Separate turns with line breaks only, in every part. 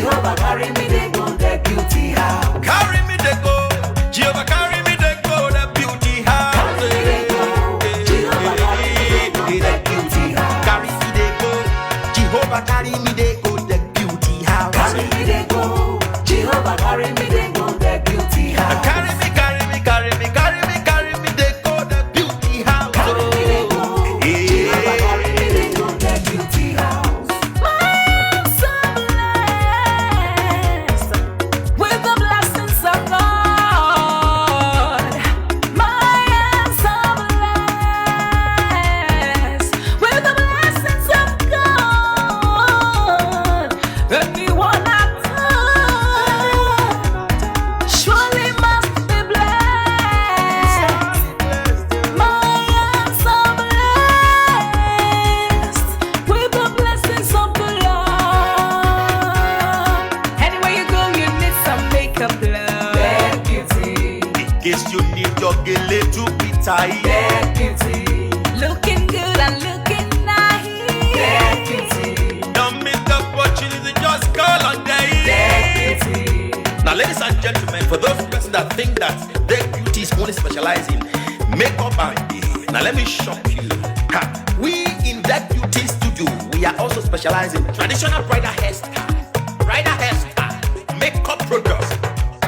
Jehovah carry me, they go the beauty house.
Carry me, they go. Jehovah carry me, they go the beauty house.
Carry me, they go. Jehovah carry me, they go the beauty house.
Carry me, they go. Jehovah carry me, they go the beauty house.
Carry me, they go. Jehovah carry me, they go the beauty house.
Carry me, carry me, carry me, carry me, carry me, they go the beauty house.
Carry me, they go. Jehovah carry me, they go the beauty house. My hands are blessed with the blessings of God. My hands are blessed with the blessings of God. Anyone I touch surely must be blessed. My hands are blessed with the blessings of the Lord. Anywhere you go, you need some makeup, love. That beauty,
In case you need your gele to be tight.
that beauty, looking good and looking nice. That beauty,
Don't miss the opportunity, just call on
that
day.
beauty.
Now, ladies and gentlemen, for those persons that think that their beauty is only specialized in makeup and hair, now let me shock you. Ha. We in that beauty studio, we are also specialized in traditional bridal hairstyle, makeup products.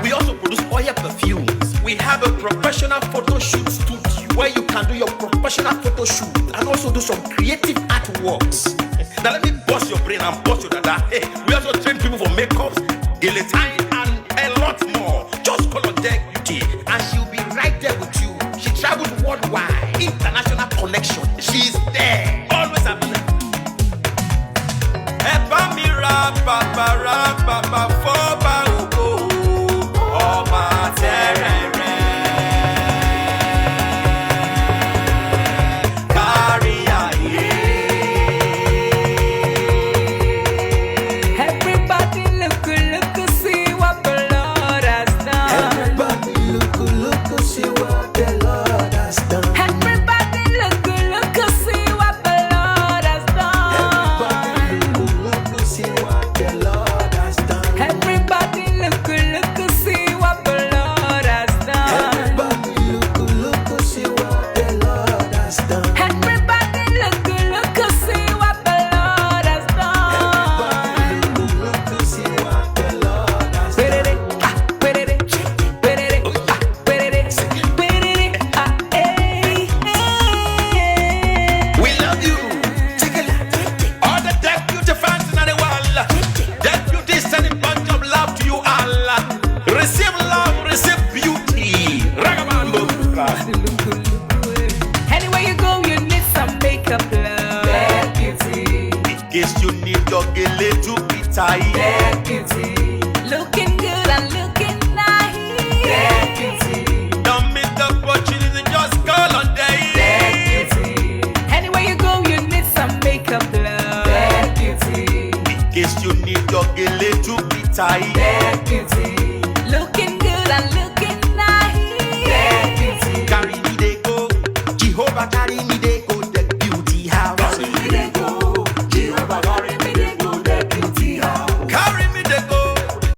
We also produce oil perfumes. We have a professional photo shoot studio where you can do your professional photo shoot and also do some creative artworks. Now let me bust your brain and bust your dada. Hey, we also train people for makeups, guillotine, and a lot more. Just call on Deck Beauty and she'll be right there with you. She travels worldwide, international connection. She's there, always available.
Everybody look, look, see what the Lord has done.
Everybody look, see what the Lord has done.
Everybody look, look, see what the Lord has done.
Everybody look, see what the Lord has done.
Everybody look, look, see what the Lord has done.
Everybody look, see what the Lord has done.
Everybody look, look, see what the Lord has done.
Everybody look, see what the Lord has done.
We love you. All the Deck Beauty fans in the world. Deck Beauty is sending bunch of love to you all. Receive love, receive beauty. Ragabambo.
Anywhere you go, you need some makeup, love. That beauty,
In case you need your gele to be tight.
that beauty, looking good and looking nice. That beauty,
Don't miss the opportunity, just call on
that
day.
beauty. Anywhere you go, you need some makeup, love. That beauty,
In case you need your gele to be tight.
that beauty.